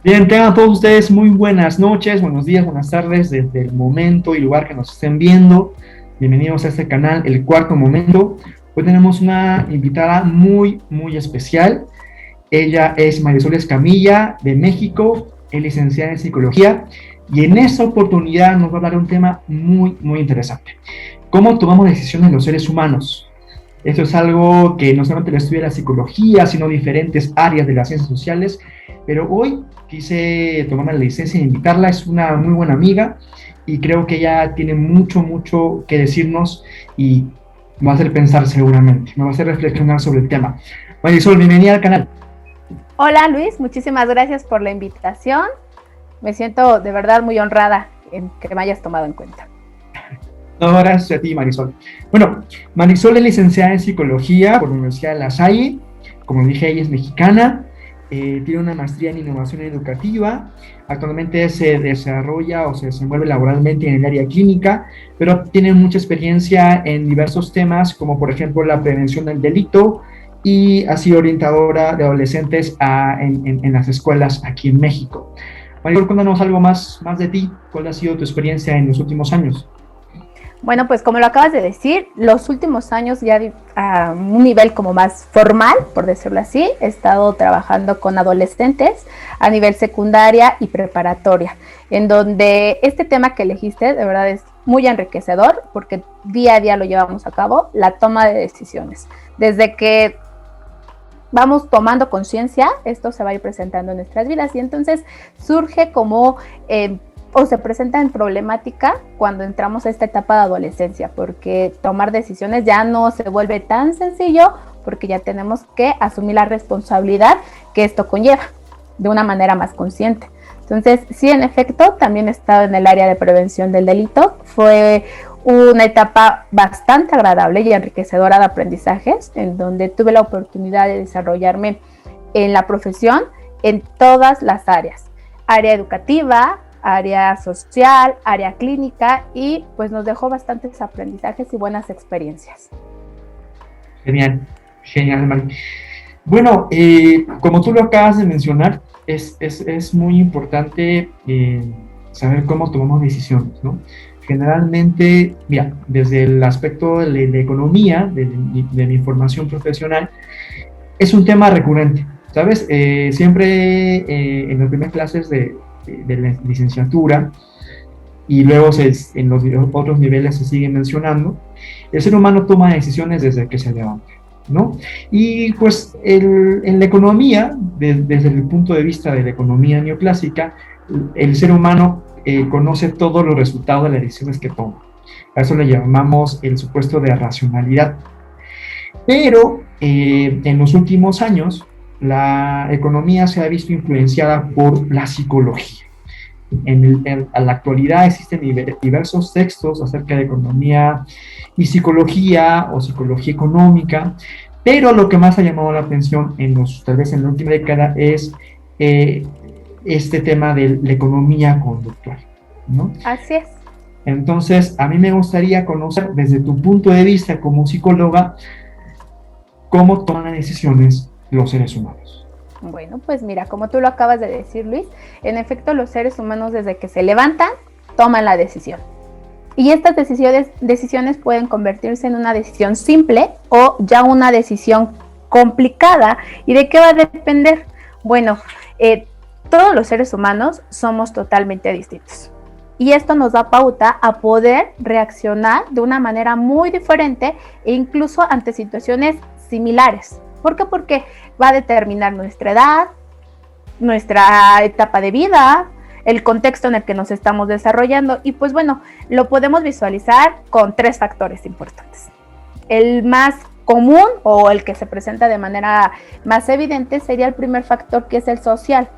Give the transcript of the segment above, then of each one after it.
Bien, tengan todos ustedes muy buenas noches, buenos días, buenas tardes, desde el momento y lugar que nos estén viendo. Bienvenidos a este canal, El Cuarto Momento. Hoy tenemos una invitada muy especial. Ella es Marisol Escamilla, de México, es licenciada en Psicología, y en esta oportunidad nos va a hablar de un tema muy interesante. ¿Cómo tomamos decisiones los seres humanos? Esto es algo que no solamente lo estudia la psicología, sino diferentes áreas de las ciencias sociales, pero hoy quise tomarme la licencia de invitarla. Es una muy buena amiga y creo que ella tiene mucho que decirnos y me va a hacer pensar seguramente, me va a hacer reflexionar sobre el tema. Marisol, bienvenida al canal. Hola Luis, muchísimas gracias por la invitación. Me siento de verdad muy honrada en que me hayas tomado en cuenta. No, gracias a ti, Marisol. Bueno, Marisol es licenciada en Psicología por la Universidad de La Salle. Como dije, ella es mexicana. Tiene una maestría en Innovación Educativa. Actualmente se desarrolla o se desenvuelve laboralmente en el área clínica, pero tiene mucha experiencia en diversos temas, como por ejemplo la prevención del delito, y ha sido orientadora de adolescentes en las escuelas aquí en México. Marisol, cuéntanos algo más de ti. ¿Cuál ha sido tu experiencia en los últimos años? Bueno, pues como lo acabas de decir, los últimos años ya a un nivel como más formal, por decirlo así, he estado trabajando con adolescentes a nivel secundaria y preparatoria, en donde este tema que elegiste de verdad es muy enriquecedor porque día a día lo llevamos a cabo, la toma de decisiones. Desde que vamos tomando conciencia, esto se va a ir presentando en nuestras vidas y entonces surge como o se presenta en problemática cuando entramos a esta etapa de adolescencia, porque tomar decisiones ya no se vuelve tan sencillo porque ya tenemos que asumir la responsabilidad que esto conlleva de una manera más consciente. Entonces, sí, en efecto, también he estado en el área de prevención del delito. Fue una etapa bastante agradable y enriquecedora de aprendizajes, en donde tuve la oportunidad de desarrollarme en la profesión en todas las áreas. Área educativa, área social, área clínica, y pues nos dejó bastantes aprendizajes y buenas experiencias. Genial, Mari. Bueno, como tú lo acabas de mencionar, es muy importante saber cómo tomamos decisiones, ¿no? Generalmente, mira, desde el aspecto de la economía, de mi formación profesional, es un tema recurrente, ¿sabes? Siempre en las primeras clases de la licenciatura y luego en los otros niveles se sigue mencionando, el ser humano toma decisiones desde que se levanta, ¿no? Y pues en la economía, desde el punto de vista de la economía neoclásica, el ser humano conoce todos los resultados de las decisiones que toma. A eso le llamamos el supuesto de racionalidad. Pero en los últimos años, la economía se ha visto influenciada por la psicología. A la actualidad existen diversos textos acerca de economía y psicología o psicología económica, pero lo que más ha llamado la atención tal vez en la última década es este tema de la economía conductual, ¿no? Así es. Entonces, a mí me gustaría conocer desde tu punto de vista como psicóloga cómo toman decisiones los seres humanos. Bueno, pues mira, como tú lo acabas de decir, Luis, en efecto los seres humanos desde que se levantan toman la decisión. Y estas decisiones pueden convertirse en una decisión simple o ya una decisión complicada. ¿Y de qué va a depender? Bueno, todos los seres humanos somos totalmente distintos. Y esto nos da pauta a poder reaccionar de una manera muy diferente e incluso ante situaciones similares. ¿Por qué? Porque va a determinar nuestra edad, nuestra etapa de vida, el contexto en el que nos estamos desarrollando. Y pues bueno, lo podemos visualizar con 3 factores importantes. El más común o el que se presenta de manera más evidente sería el primer factor, que es el social.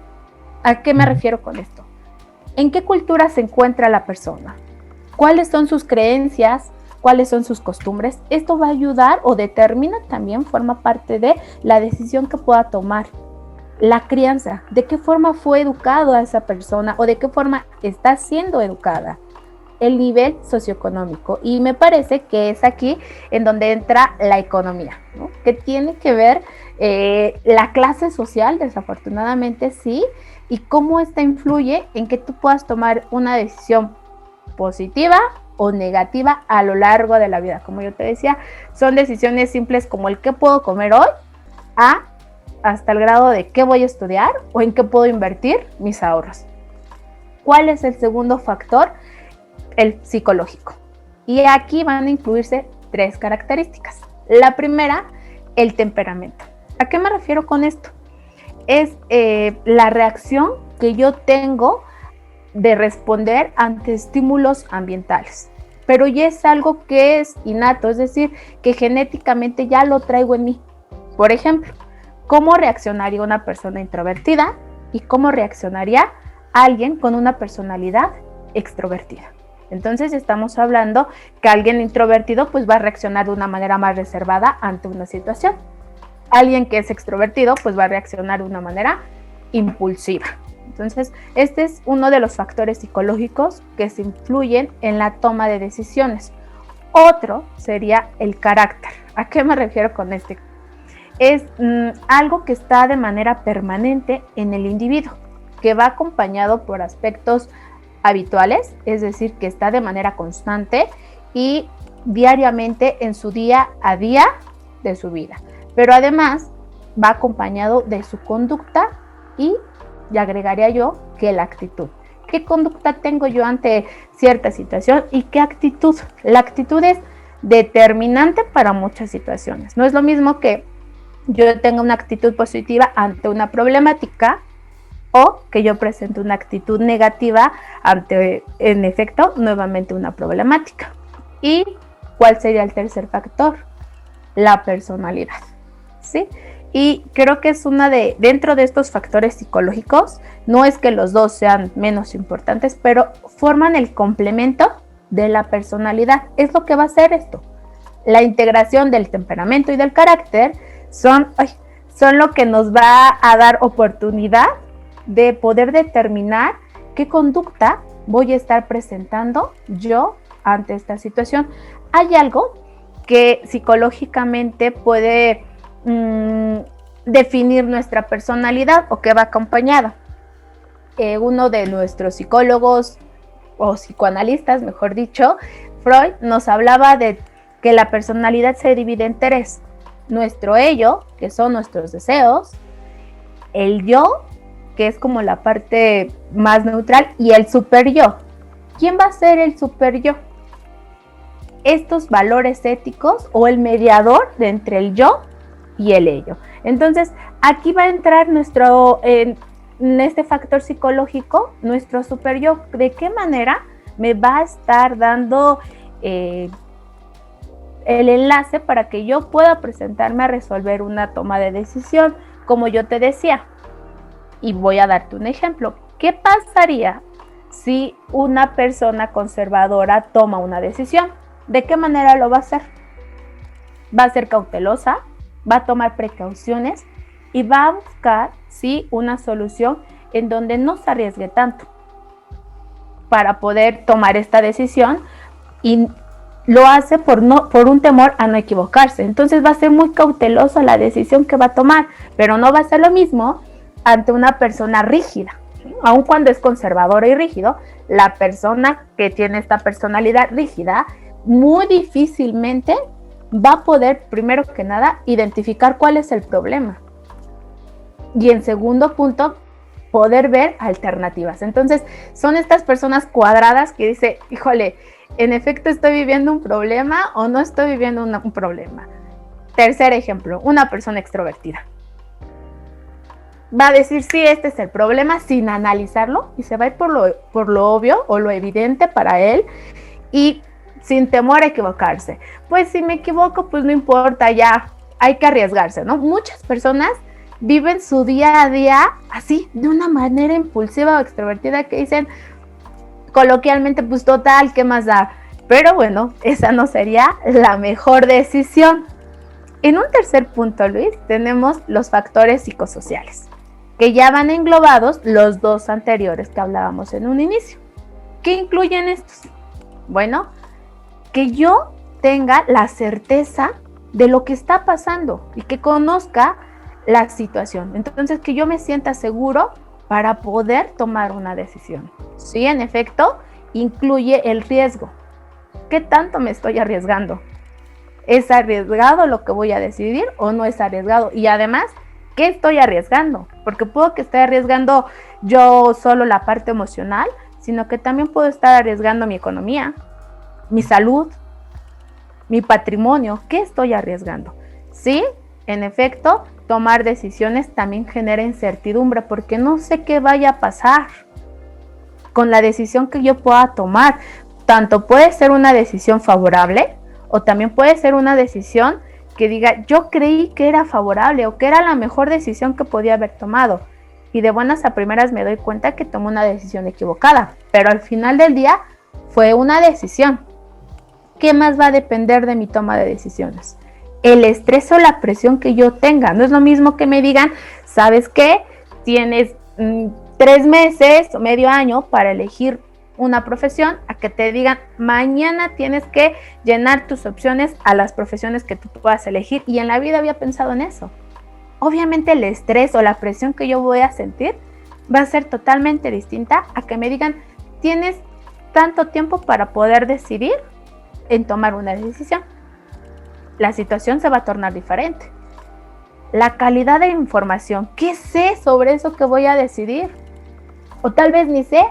¿A qué me refiero con esto? ¿En qué cultura se encuentra la persona? ¿Cuáles son sus creencias? ¿Cuáles son sus costumbres? Esto va a ayudar o determina también, forma parte de la decisión que pueda tomar. La crianza, ¿de qué forma fue educado a esa persona o de qué forma está siendo educada? El nivel socioeconómico, y me parece que es aquí en donde entra la economía, ¿no? Que tiene que ver la clase social, desafortunadamente sí, y cómo esta influye en que tú puedas tomar una decisión positiva o negativa a lo largo de la vida. Como yo te decía, son decisiones simples como el qué puedo comer hoy, hasta el grado de qué voy a estudiar o en qué puedo invertir mis ahorros. ¿Cuál es el segundo factor? El psicológico. Y aquí van a incluirse 3 características. La primera, el temperamento. ¿A qué me refiero con esto? Es la reacción que yo tengo de responder ante estímulos ambientales. Pero ya es algo que es innato, es decir, que genéticamente ya lo traigo en mí. Por ejemplo, ¿cómo reaccionaría una persona introvertida y cómo reaccionaría alguien con una personalidad extrovertida? Entonces estamos hablando que alguien introvertido pues va a reaccionar de una manera más reservada ante una situación. Alguien que es extrovertido pues va a reaccionar de una manera impulsiva. Entonces, este es uno de los factores psicológicos que se influyen en la toma de decisiones. Otro sería el carácter. ¿A qué me refiero con este? Es algo que está de manera permanente en el individuo, que va acompañado por aspectos habituales, es decir, que está de manera constante y diariamente en su día a día de su vida. Pero además va acompañado de su conducta y agregaría yo que la actitud. ¿Qué conducta tengo yo ante cierta situación y qué actitud? La actitud es determinante para muchas situaciones. No es lo mismo que yo tenga una actitud positiva ante una problemática o que yo presente una actitud negativa ante, en efecto, nuevamente una problemática. ¿Y cuál sería el tercer factor? La personalidad, ¿sí? Y creo que es dentro de estos factores psicológicos, no es que los dos sean menos importantes, pero forman el complemento de la personalidad. Es lo que va a hacer esto. La integración del temperamento y del carácter son lo que nos va a dar oportunidad de poder determinar qué conducta voy a estar presentando yo ante esta situación. Hay algo que psicológicamente puede definir nuestra personalidad o que va acompañada. Uno de nuestros psicólogos o psicoanalistas, mejor dicho, Freud, nos hablaba de que la personalidad se divide en 3. Nuestro ello, que son nuestros deseos, el yo, que es como la parte más neutral, y el super yo. ¿Quién va a ser el super yo? Estos valores éticos o el mediador de entre el yo y el ello. Entonces, aquí va a entrar en este factor psicológico, nuestro super yo. ¿De qué manera me va a estar dando el enlace para que yo pueda presentarme a resolver una toma de decisión? Como yo te decía, y voy a darte un ejemplo. ¿Qué pasaría si una persona conservadora toma una decisión? ¿De qué manera lo va a hacer? Va a ser cautelosa, va a tomar precauciones y va a buscar, sí, una solución en donde no se arriesgue tanto para poder tomar esta decisión, y lo hace por un temor a no equivocarse. Entonces va a ser muy cautelosa la decisión que va a tomar, pero no va a ser lo mismo ante una persona rígida. Aun cuando es conservadora y rígido, la persona que tiene esta personalidad rígida muy difícilmente va a poder, primero que nada, identificar cuál es el problema. Y en segundo punto, poder ver alternativas. Entonces, son estas personas cuadradas que dicen, híjole, en efecto estoy viviendo un problema o no estoy viviendo un problema. Tercer ejemplo, una persona extrovertida. Va a decir, sí, este es el problema, sin analizarlo, y se va a ir por lo obvio o lo evidente para él, y sin temor a equivocarse. Pues si me equivoco, pues no importa, ya hay que arriesgarse, ¿no? Muchas personas viven su día a día así, de una manera impulsiva o extrovertida, que dicen coloquialmente, pues total, ¿qué más da? Pero bueno, esa no sería la mejor decisión. En un tercer punto, Luis, tenemos los factores psicosociales, que ya van englobados los 2 anteriores que hablábamos en un inicio. ¿Qué incluyen estos? Bueno, que yo tenga la certeza de lo que está pasando y que conozca la situación. Entonces, que yo me sienta seguro para poder tomar una decisión. Sí, en efecto, incluye el riesgo. ¿Qué tanto me estoy arriesgando? ¿Es arriesgado lo que voy a decidir o no es arriesgado? Y además, ¿qué estoy arriesgando? Porque puedo que esté arriesgando yo solo la parte emocional, sino que también puedo estar arriesgando mi economía, mi salud, mi patrimonio. ¿Qué estoy arriesgando? Sí, en efecto, tomar decisiones también genera incertidumbre porque no sé qué vaya a pasar con la decisión que yo pueda tomar. Tanto puede ser una decisión favorable o también puede ser una decisión que diga, yo creí que era favorable o que era la mejor decisión que podía haber tomado. Y de buenas a primeras me doy cuenta que tomé una decisión equivocada. Pero al final del día fue una decisión. ¿Qué más va a depender de mi toma de decisiones? El estrés o la presión que yo tenga. No es lo mismo que me digan, ¿sabes qué? Tienes 3 meses o medio año para elegir una profesión, a que te digan, mañana tienes que llenar tus opciones a las profesiones que tú puedas elegir. Y en la vida había pensado en eso. Obviamente el estrés o la presión que yo voy a sentir va a ser totalmente distinta a que me digan, tienes tanto tiempo para poder decidir en tomar una decisión. La situación se va a tornar diferente. La calidad de información, ¿qué sé sobre eso que voy a decidir? O tal vez ni sé.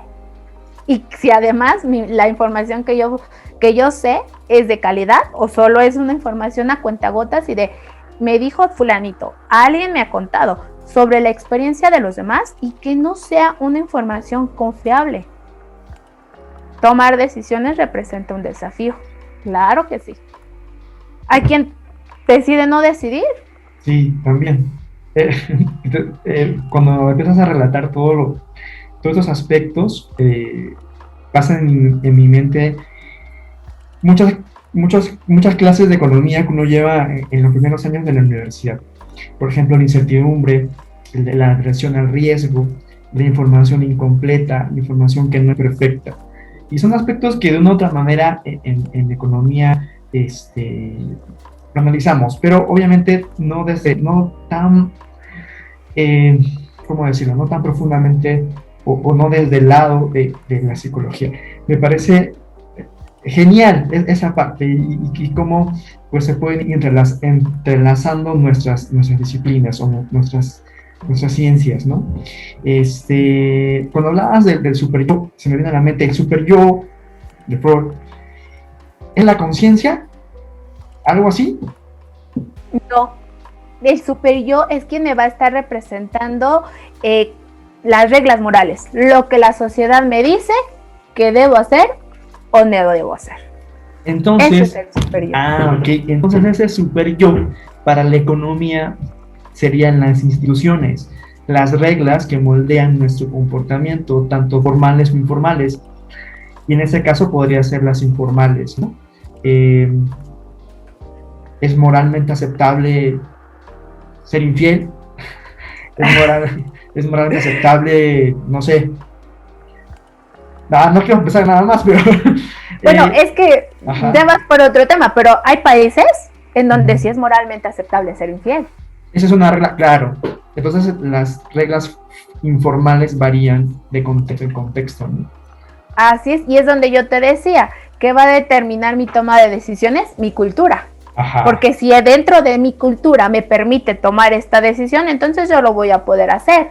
Y si además la información que yo sé es de calidad o solo es una información a cuentagotas y de me dijo fulanito, alguien me ha contado sobre la experiencia de los demás y que no sea una información confiable. Tomar decisiones representa un desafío. Claro que sí. Hay quien decide no decidir. Sí, también. Cuando empiezas a relatar todos estos aspectos, pasan en mi mente muchas clases de economía que uno lleva en los primeros años de la universidad. Por ejemplo, la incertidumbre, la aversión al riesgo, la información incompleta, la información que no es perfecta. Y son aspectos que de una u otra manera en economía lo analizamos, pero obviamente no tan, ¿cómo decirlo? No tan profundamente o no desde el lado de la psicología. Me parece genial esa parte y cómo pues se pueden entrelazando nuestras disciplinas o nuestras ciencias, ¿no? Cuando hablabas del super yo, se me viene a la mente el super yo de Freud. ¿Es la conciencia? ¿Algo así? No, el super yo es quien me va a estar representando las reglas morales, lo que la sociedad me dice que debo hacer o no debo hacer. Entonces, ese es el super yo. Ok. Entonces ese super yo para la economía serían las instituciones, las reglas que moldean nuestro comportamiento, tanto formales como informales. Y en ese caso podría ser las informales, ¿no? ¿Es moralmente aceptable ser infiel? ¿Es moralmente aceptable, no sé? No quiero empezar nada más, pero... Bueno, es que te vas por otro tema, pero hay países en donde sí es moralmente aceptable ser infiel. Esa es una regla, claro. Entonces las reglas informales varían de contexto en contexto, ¿no? Así es, y es donde yo te decía, ¿qué va a determinar mi toma de decisiones? Mi cultura. Ajá. Porque si dentro de mi cultura me permite tomar esta decisión, entonces yo lo voy a poder hacer.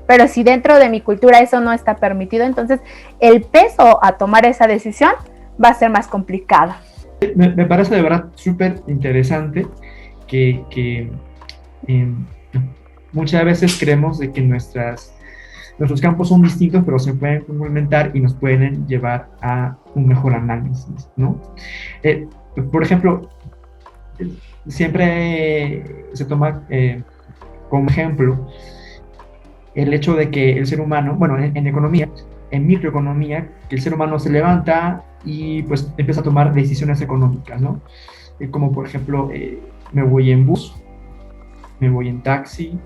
Pero si dentro de mi cultura eso no está permitido, entonces el peso a tomar esa decisión va a ser más complicado. Me parece de verdad súper interesante que muchas veces creemos de que nuestros campos son distintos, pero se pueden complementar y nos pueden llevar a un mejor análisis, ¿no? Por ejemplo, siempre se toma como ejemplo el hecho de que el ser humano, bueno, en economía, en microeconomía, que el ser humano se levanta y pues empieza a tomar decisiones económicas, ¿no? Como por ejemplo, me voy en bus, me voy en taxi,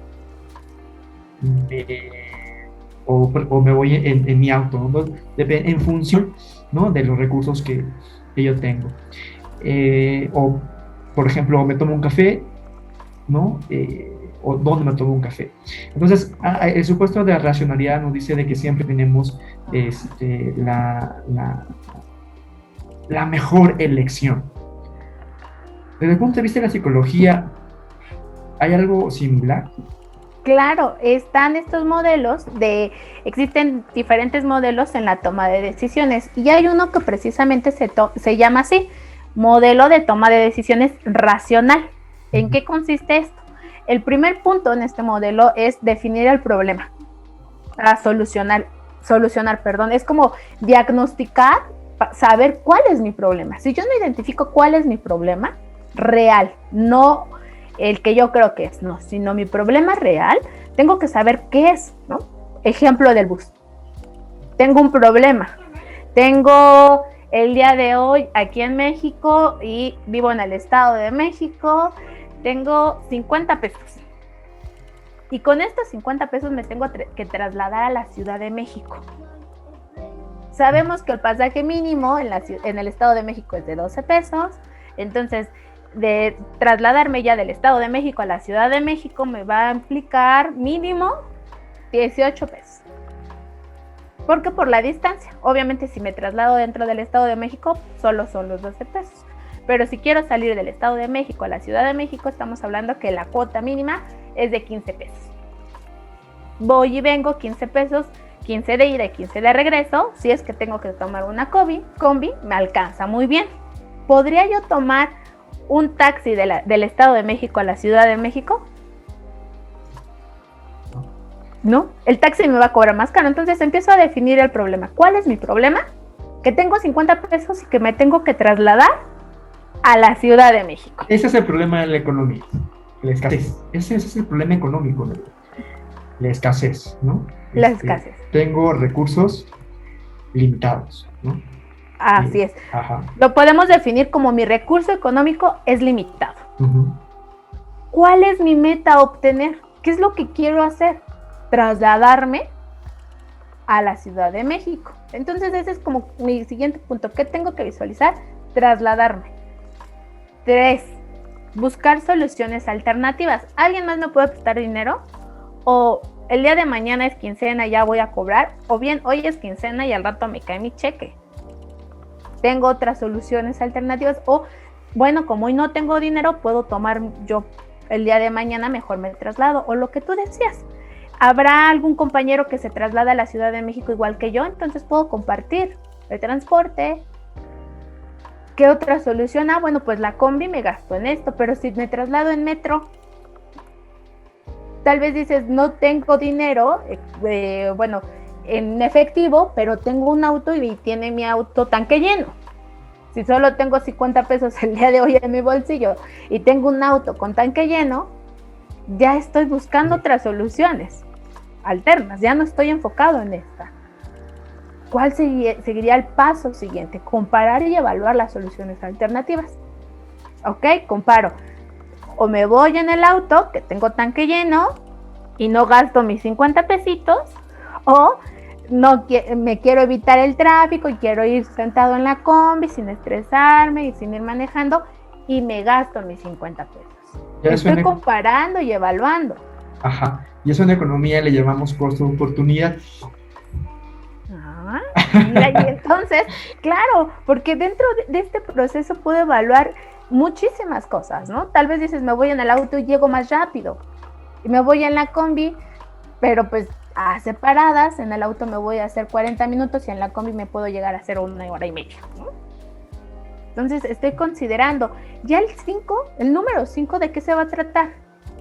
o me voy en mi auto, ¿no? En función, ¿no?, de los recursos que yo tengo. O, por ejemplo, me tomo un café, ¿no? o dónde me tomo un café. Entonces, el supuesto de racionalidad nos dice de que siempre tenemos la mejor elección. Desde el punto de vista de la psicología, ¿hay algo similar? Claro, están estos modelos existen diferentes modelos en la toma de decisiones y hay uno que precisamente se llama así, modelo de toma de decisiones racional. ¿En qué consiste esto? El primer punto en este modelo es definir el problema, solucionar, es como diagnosticar, saber cuál es mi problema. Si yo no identifico cuál es mi problema real, no el que yo creo que es, no, sino mi problema real, tengo que saber qué es, ¿no? Ejemplo del bus. Tengo un problema. Tengo el día de hoy aquí en México y vivo en el Estado de México, tengo 50 pesos. Y con estos 50 pesos me tengo que trasladar a la Ciudad de México. Sabemos que el pasaje mínimo en el Estado de México es de 12 pesos, entonces de trasladarme ya del Estado de México a la Ciudad de México me va a implicar mínimo 18 pesos. Porque por la distancia, obviamente si me traslado dentro del Estado de México, solo son los 12 pesos. Pero si quiero salir del Estado de México a la Ciudad de México, estamos hablando que la cuota mínima es de 15 pesos. Voy y vengo 15 pesos, 15 de ida y 15 de regreso. Si es que tengo que tomar una combi, me alcanza muy bien. ¿Podría yo tomar un taxi del Estado de México a la Ciudad de México? No, el taxi me va a cobrar más caro. Entonces empiezo a definir el problema. ¿Cuál es mi problema? Que tengo 50 pesos y que me tengo que trasladar a la Ciudad de México. Ese es el problema de la economía, la escasez. Ese es el problema económico, ¿no? La escasez, ¿no? La escasez. Tengo recursos limitados, ¿no? Así es. Ajá. Lo podemos definir como mi recurso económico es limitado. Uh-huh. ¿Cuál es mi meta a obtener? ¿Qué es lo que quiero hacer? Trasladarme a la Ciudad de México. Entonces ese es como mi siguiente punto. ¿Qué tengo que visualizar? Trasladarme. 3. Buscar soluciones alternativas. ¿Alguien más me puede prestar dinero? O el día de mañana es quincena y ya voy a cobrar. O bien hoy es quincena y al rato me cae mi cheque. Tengo otras soluciones alternativas. O bueno, como hoy no tengo dinero, puedo tomar yo el día de mañana, mejor me traslado. O lo que tú decías. ¿Habrá algún compañero que se traslada a la Ciudad de México igual que yo? Entonces puedo compartir el transporte. ¿Qué otra solución? Bueno, pues la combi me gasto en esto, pero si me traslado en metro, tal vez dices, no tengo dinero, bueno, en efectivo, pero tengo un auto y tiene mi auto tanque lleno. Si solo tengo 50 pesos el día de hoy en mi bolsillo y tengo un auto con tanque lleno, ya estoy buscando otras soluciones alternas, ya no estoy enfocado en esta. ¿Cuál seguiría el paso siguiente? Comparar y evaluar las soluciones alternativas. ¿Ok? Comparo. O me voy en el auto, que tengo tanque lleno, y no gasto mis 50 pesitos, o no me quiero evitar el tráfico y quiero ir sentado en la combi sin estresarme y sin ir manejando, y me gasto mis 50 pesos. Estoy comparando y evaluando. Ajá. Y eso en economía le llamamos costo de oportunidad. Y entonces, claro, porque dentro de este proceso puedo evaluar muchísimas cosas, ¿no? Tal vez dices, me voy en el auto y llego más rápido, y me voy en la combi, pero pues a separadas, en el auto me voy a hacer 40 minutos y en la combi me puedo llegar a hacer 1 hora y media, ¿no? Entonces estoy considerando, ya el número 5, ¿de qué se va a tratar?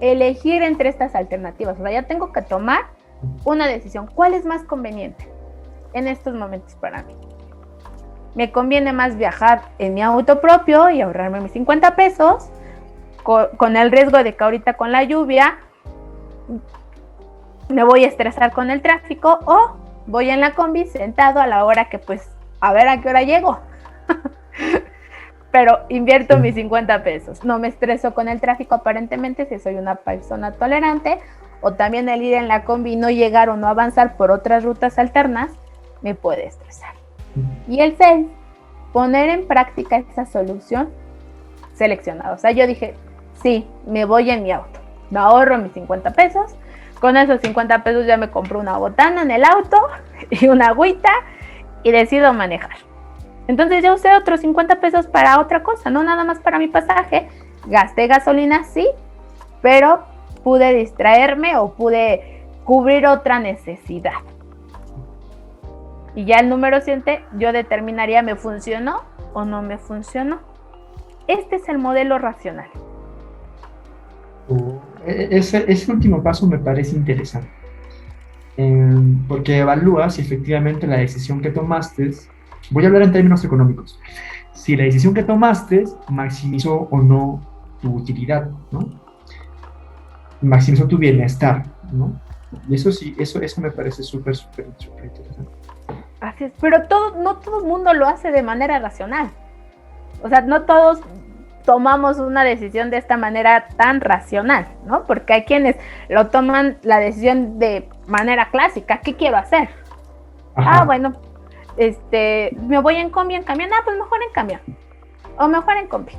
Elegir entre estas alternativas. O sea, ya tengo que tomar una decisión. ¿Cuál es más conveniente en estos momentos para mí? Me conviene más viajar en mi auto propio y ahorrarme mis 50 pesos con el riesgo de que ahorita con la lluvia me voy a estresar con el tráfico, o voy en la combi sentado a la hora que pues a ver a qué hora llego. Pero invierto mis 50 pesos. No me estreso con el tráfico aparentemente si soy una persona tolerante, o también el ir en la combi y no llegar o no avanzar por otras rutas alternas me puede estresar. Y el 6, poner en práctica esa solución seleccionada. O sea, yo dije, sí, me voy en mi auto. me ahorro mis 50 pesos, con esos 50 pesos ya me compro una botana en el auto y una agüita y decido manejar. Entonces ya usé otros 50 pesos para otra cosa, no nada más para mi pasaje, gasté gasolina, sí, pero pude distraerme o pude cubrir otra necesidad. Y ya el número 7, yo determinaría me funcionó o no me funcionó. Este es el modelo racional. Ese último paso me parece interesante, porque evalúa si efectivamente la decisión que tomaste, voy a hablar en términos económicos, si la decisión que tomaste maximizó o no tu utilidad, ¿no? Maximizó tu bienestar, ¿no? Y eso sí, eso me parece súper interesante. Así es, pero no todo el mundo lo hace de manera racional. O sea, no todos tomamos una decisión de esta manera tan racional, ¿no? Porque hay quienes lo toman la decisión de manera clásica. ¿Qué quiero hacer? Ajá. Bueno, me voy en combi, en camión. Pues mejor en camión. O mejor en combi.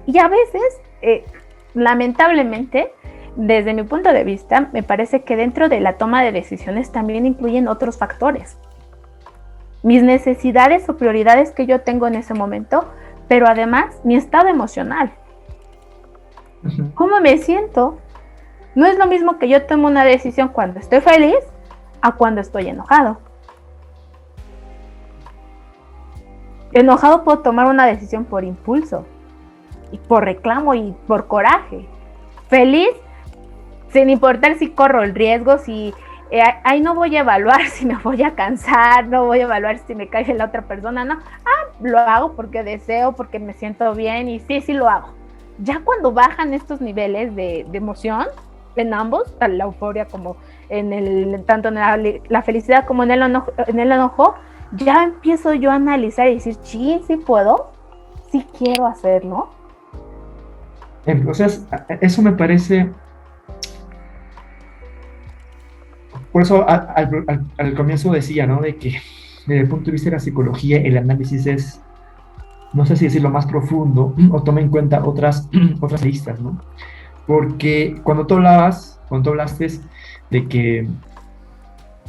Y a veces, lamentablemente, desde mi punto de vista, me parece que dentro de la toma de decisiones también incluyen otros factores. Mis necesidades o prioridades que yo tengo en ese momento, pero además mi estado emocional. Uh-huh. ¿Cómo me siento? No es lo mismo que yo tomo una decisión cuando estoy feliz a cuando estoy enojado. Enojado puedo tomar una decisión por impulso, y por reclamo y por coraje. Feliz, sin importar si corro el riesgo, si ahí no voy a evaluar si me voy a cansar, no voy a evaluar si me cae la otra persona, no. Lo hago porque deseo, porque me siento bien y sí lo hago. Ya cuando bajan estos niveles de emoción, en ambos, la euforia como tanto en la felicidad como en el enojo, ya empiezo yo a analizar y decir, sí puedo, sí quiero hacerlo. Entonces, eso me parece. Por eso al comienzo decía, ¿no? De que desde el punto de vista de la psicología, el análisis es, no sé si decirlo, más profundo, o toma en cuenta otras listas, ¿no? Porque cuando tú hablaste de que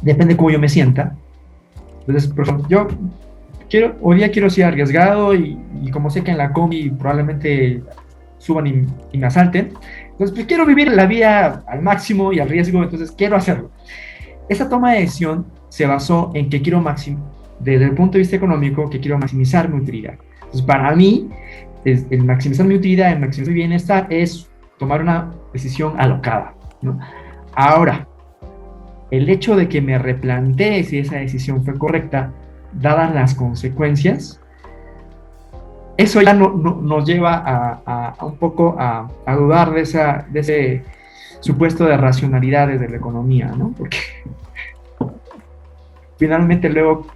depende cómo yo me sienta, entonces, por ejemplo, hoy día quiero ser arriesgado y como sé que en la combi probablemente suban y me asalten, entonces pues quiero vivir la vida al máximo y al riesgo, entonces quiero hacerlo. Esa toma de decisión se basó en que desde el punto de vista económico, que quiero maximizar mi utilidad. Entonces, para mí, el maximizar mi utilidad, el maximizar mi bienestar, es tomar una decisión alocada, ¿no? Ahora, el hecho de que me replantee si esa decisión fue correcta, dadas las consecuencias, eso ya nos lleva a un poco a dudar de ese supuesto de racionalidad desde la economía, ¿no? Porque finalmente luego,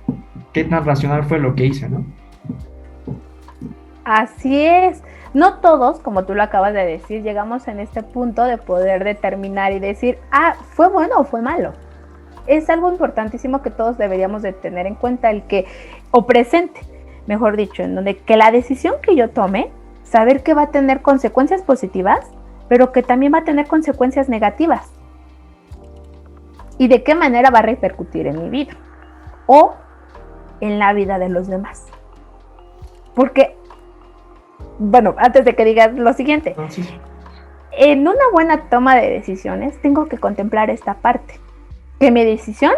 ¿qué tan racional fue lo que hice, no? Así es. No todos, como tú lo acabas de decir, llegamos en este punto de poder determinar y decir, ¿fue bueno o fue malo? Es algo importantísimo que todos deberíamos de tener en cuenta, o presente, mejor dicho, en donde que la decisión que yo tome, saber que va a tener consecuencias positivas, pero que también va a tener consecuencias negativas. ¿Y de qué manera va a repercutir en mi vida? O en la vida de los demás. Porque, bueno, antes de que digas lo siguiente, sí. En una buena toma de decisiones tengo que contemplar esta parte, que mi decisión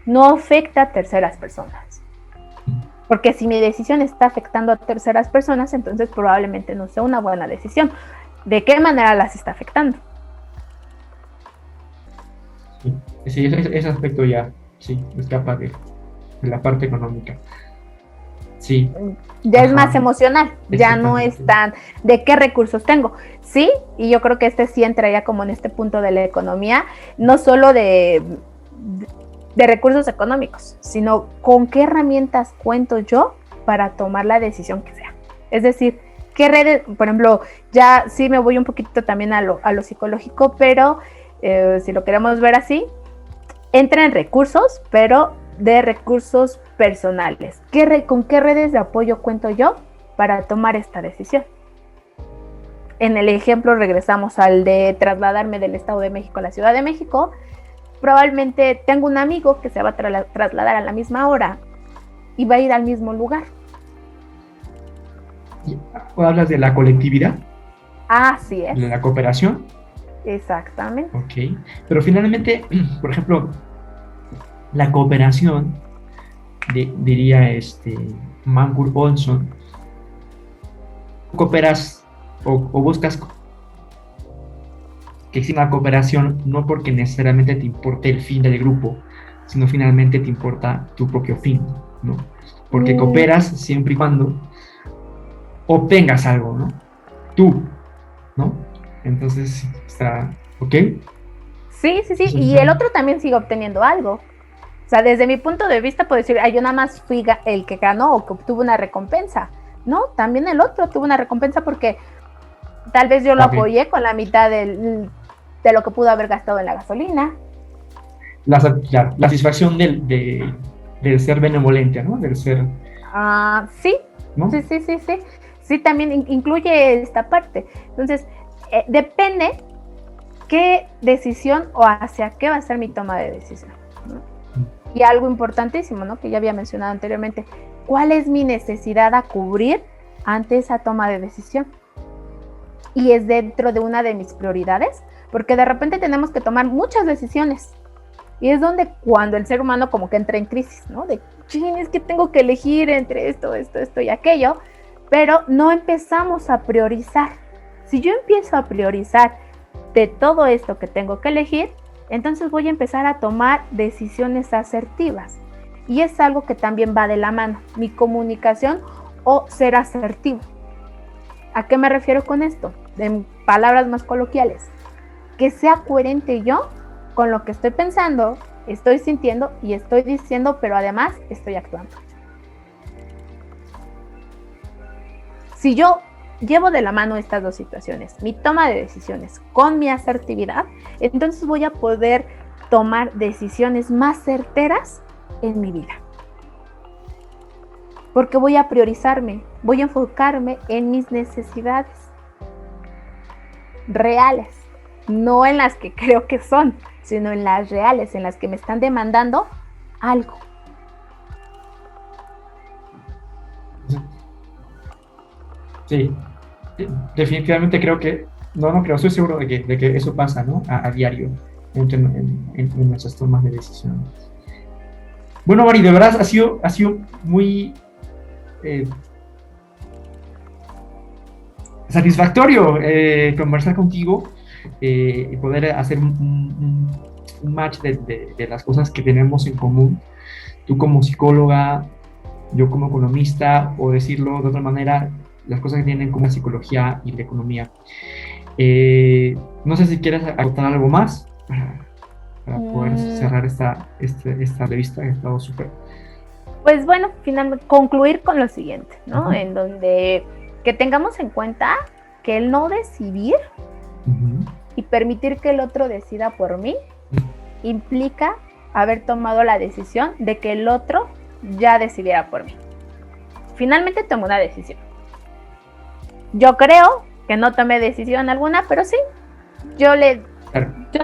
no afecta a terceras personas. Porque si mi decisión está afectando a terceras personas, entonces probablemente no sea una buena decisión. ¿De qué manera las está afectando? Sí, ese aspecto ya, sí, escapa de la parte económica. Sí. Ya es más emocional, ya no es tan de qué recursos tengo. Sí, y yo creo que sí entra ya como en este punto de la economía, no solo de recursos económicos, sino con qué herramientas cuento yo para tomar la decisión que sea. Es decir, qué redes, por ejemplo, ya sí me voy un poquito también a lo psicológico, pero si lo queremos ver así, entra en recursos, pero de recursos personales. ¿Con qué redes de apoyo cuento yo para tomar esta decisión? en el ejemplo regresamos al de trasladarme del Estado de México a la Ciudad de México, probablemente tengo un amigo que se va a trasladar a la misma hora y va a ir al mismo lugar. ¿O hablas de la colectividad? Así es. ¿De la cooperación? Exactamente. Ok, pero finalmente, por ejemplo, la cooperación, diría Mangur Olson, cooperas o buscas que exista una cooperación no porque necesariamente te importe el fin del grupo, sino finalmente te importa tu propio fin, ¿no? Porque cooperas siempre y cuando obtengas algo, ¿no? Tú, ¿no? Entonces, está, ¿ok? Sí, y el otro también sigue obteniendo algo. O sea, desde mi punto de vista puedo decir, yo nada más fui el que ganó o que obtuvo una recompensa. No, también el otro tuvo una recompensa porque tal vez yo lo apoyé con la mitad de lo que pudo haber gastado en la gasolina. La satisfacción del ser benevolente, ¿no? Del ser... Sí, ¿no? Sí. Sí, también incluye esta parte. Entonces, depende qué decisión o hacia qué va a ser mi toma de decisión, ¿no? Y algo importantísimo, ¿no? Que ya había mencionado anteriormente, ¿cuál es mi necesidad a cubrir ante esa toma de decisión? Y es dentro de una de mis prioridades, porque de repente tenemos que tomar muchas decisiones. Y es donde cuando el ser humano como que entra en crisis, ¿no? De, es que tengo que elegir entre esto y aquello, pero no empezamos a priorizar. Si yo empiezo a priorizar de todo esto que tengo que elegir, entonces voy a empezar a tomar decisiones asertivas. Y es algo que también va de la mano, mi comunicación o ser asertivo. ¿A qué me refiero con esto? En palabras más coloquiales, que sea coherente yo con lo que estoy pensando, estoy sintiendo y estoy diciendo, pero además estoy actuando. Si yo llevo de la mano estas dos situaciones, mi toma de decisiones con mi asertividad, entonces voy a poder tomar decisiones más certeras en mi vida. Porque voy a priorizarme, voy a enfocarme en mis necesidades reales, no en las que creo que son, sino en las reales, en las que me están demandando algo. Sí, definitivamente creo que, estoy seguro de que eso pasa, ¿no? A diario en nuestras tomas de decisiones. Bueno, Mari, de verdad ha sido muy satisfactorio conversar contigo y poder hacer un match de las cosas que tenemos en común. Tú como psicóloga, yo como economista, o decirlo de otra manera, las cosas que tienen como la psicología y la economía. No sé si quieres aportar algo más para poder cerrar esta revista que ha estado súper. Pues bueno, finalmente concluir con lo siguiente, ¿no? En donde que tengamos en cuenta que el no decidir y permitir que el otro decida por mí implica haber tomado la decisión de que el otro ya decidiera por mí. Finalmente tomé una decisión. Yo creo que no tomé decisión alguna, pero sí, yo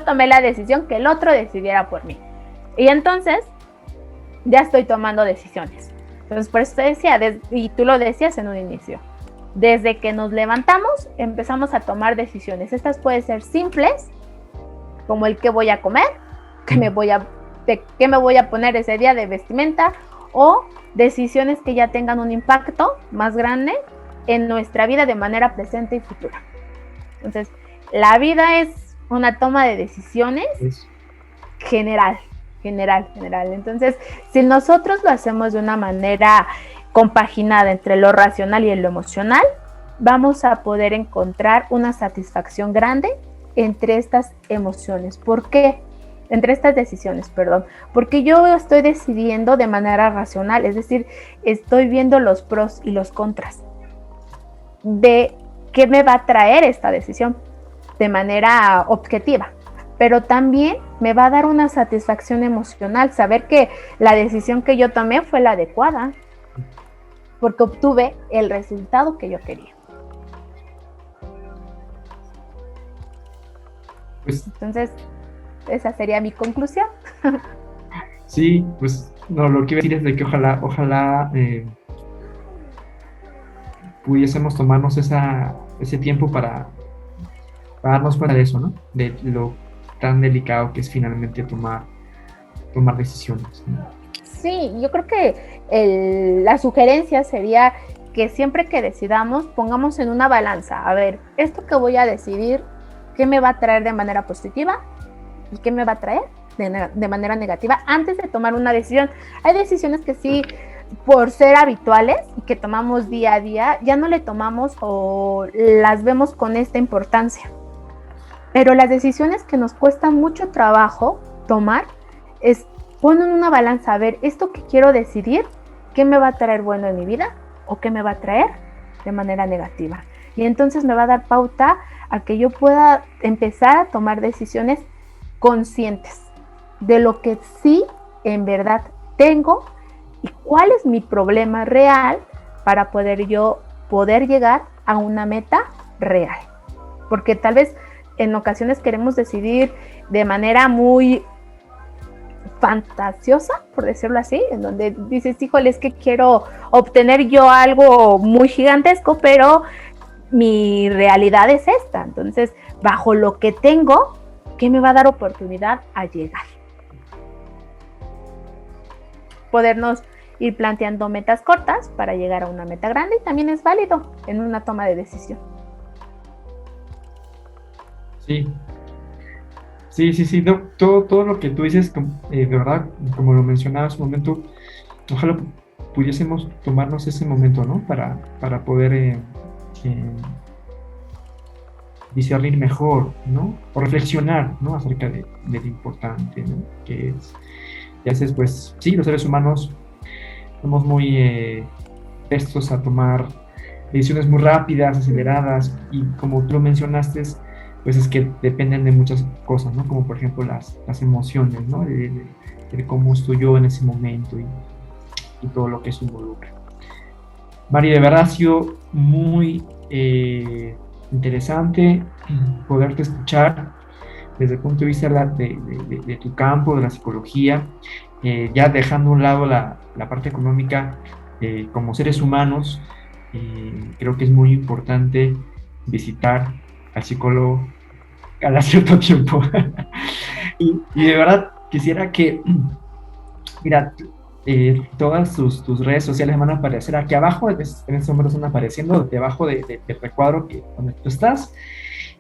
tomé la decisión que el otro decidiera por mí. Y entonces ya estoy tomando decisiones. Entonces, por eso te decía, y tú lo decías en un inicio, desde que nos levantamos empezamos a tomar decisiones. Estas pueden ser simples, como el qué voy a comer, qué me voy a poner ese día de vestimenta, o decisiones que ya tengan un impacto más grande en nuestra vida de manera presente y futura. Entonces, la vida es una toma de decisiones general. Entonces, si nosotros lo hacemos de una manera compaginada entre lo racional y lo emocional, vamos a poder encontrar una satisfacción grande entre estas emociones. ¿Por qué? Entre estas decisiones, perdón. Porque yo estoy decidiendo de manera racional, es decir, estoy viendo los pros y los contras de qué me va a traer esta decisión de manera objetiva. Pero también me va a dar una satisfacción emocional, saber que la decisión que yo tomé fue la adecuada, porque obtuve el resultado que yo quería. Pues Entonces, esa sería mi conclusión. sí, pues no, lo que iba a decir es de que ojalá pudiésemos tomarnos ese tiempo para darnos cuenta de eso, ¿no? De lo tan delicado que es finalmente tomar decisiones, ¿no? Sí, yo creo que la sugerencia sería que siempre que decidamos pongamos en una balanza, a ver, esto que voy a decidir, ¿qué me va a traer de manera positiva y qué me va a traer de manera negativa antes de tomar una decisión? Hay decisiones que sí, por ser habituales y que tomamos día a día, ya no le tomamos o las vemos con esta importancia. Pero las decisiones que nos cuesta mucho trabajo tomar es poner en una balanza, a ver, esto que quiero decidir, ¿qué me va a traer bueno en mi vida o qué me va a traer de manera negativa? Y entonces me va a dar pauta a que yo pueda empezar a tomar decisiones conscientes de lo que sí en verdad tengo y cuál es mi problema real para poder llegar a una meta real. Porque tal vez en ocasiones queremos decidir de manera muy fantasiosa, por decirlo así, en donde dices, híjole, es que quiero obtener yo algo muy gigantesco, pero mi realidad es esta. Entonces, bajo lo que tengo, ¿qué me va a dar oportunidad a llegar? Podernos ir planteando metas cortas para llegar a una meta grande y también es válido en una toma de decisión. Sí, sí, no, todo lo que tú dices, de verdad, como lo mencionaba hace un momento, ojalá pudiésemos tomarnos ese momento, ¿no? Para poder discernir mejor, ¿no? O reflexionar, ¿no? Acerca de lo importante, ¿no? Que es, y a veces, pues, sí, los seres humanos somos muy prestos a tomar decisiones muy rápidas, aceleradas, y como tú lo mencionaste, pues es que dependen de muchas cosas, ¿no? Como por ejemplo las emociones, ¿no? De cómo estoy yo en ese momento y todo lo que eso involucra. Mari, de verdad ha sido muy interesante poderte escuchar desde el punto de vista de tu campo, de la psicología, ya dejando a un lado la parte económica, como seres humanos, creo que es muy importante visitar al psicólogo cada cierto tiempo. y de verdad quisiera que, mira, todas tus redes sociales van a aparecer aquí abajo, en este momento están apareciendo debajo del recuadro donde tú estás.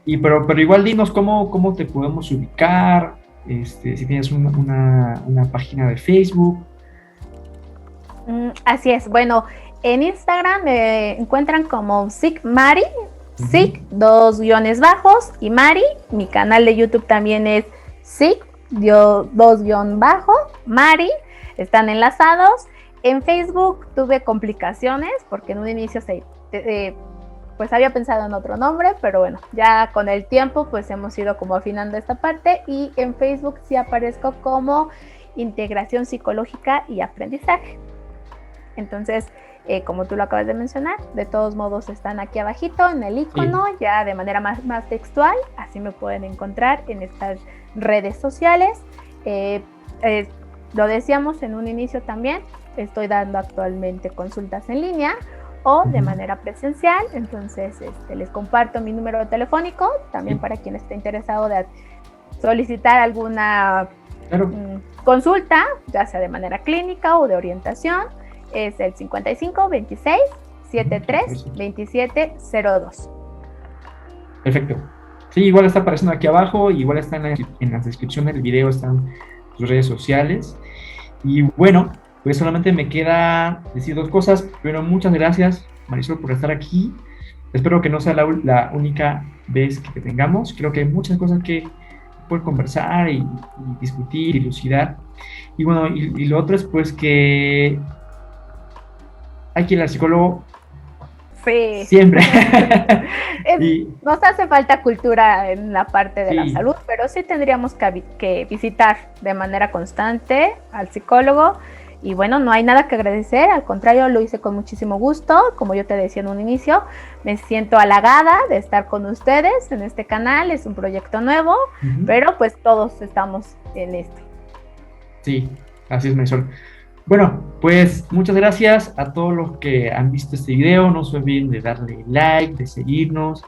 Pero igual dinos cómo te podemos ubicar, si tienes una página de Facebook. Así es, bueno, en Instagram me encuentran como SICMari, SIC, 2 guiones bajos, y Mari. Mi canal de YouTube también es SIC, 2 guión bajo, Mari. Están enlazados. En Facebook tuve complicaciones porque en un inicio pues había pensado en otro nombre, pero bueno, ya con el tiempo pues hemos ido como afinando esta parte, y en Facebook sí aparezco como Integración Psicológica y Aprendizaje. Entonces, como tú lo acabas de mencionar, de todos modos están aquí abajito en el icono, sí, ya de manera más textual, así me pueden encontrar en estas redes sociales. Lo decíamos en un inicio también, estoy dando actualmente consultas en línea o de manera presencial, entonces les comparto mi número telefónico, también para quien esté interesado de solicitar alguna consulta, ya sea de manera clínica o de orientación. Es el 55 26 73 27 02. Perfecto. Sí, igual está apareciendo aquí abajo, igual está en las descripciones del video, están sus redes sociales. Y bueno, pues solamente me queda decir dos cosas. Primero, muchas gracias, Marisol, por estar aquí. Espero que no sea la única vez que te tengamos. Creo que hay muchas cosas que poder conversar y discutir, dilucidar. Y bueno, y lo otro es pues que hay que ir al psicólogo. Sí. Siempre. Nos hace falta cultura en la parte de la salud, pero sí tendríamos que visitar de manera constante al psicólogo Y bueno, no hay nada que agradecer, al contrario, lo hice con muchísimo gusto. Como yo te decía en un inicio, me siento halagada de estar con ustedes en este canal, es un proyecto nuevo, pero pues todos estamos en esto. Sí, así es, Marisol. Bueno, pues muchas gracias a todos los que han visto este video. No se olviden de darle like, de seguirnos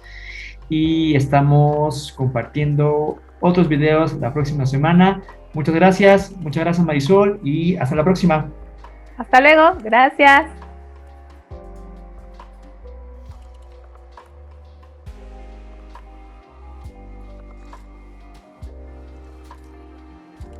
y estamos compartiendo otros videos la próxima semana. Muchas gracias Marisol y hasta la próxima. Hasta luego, gracias.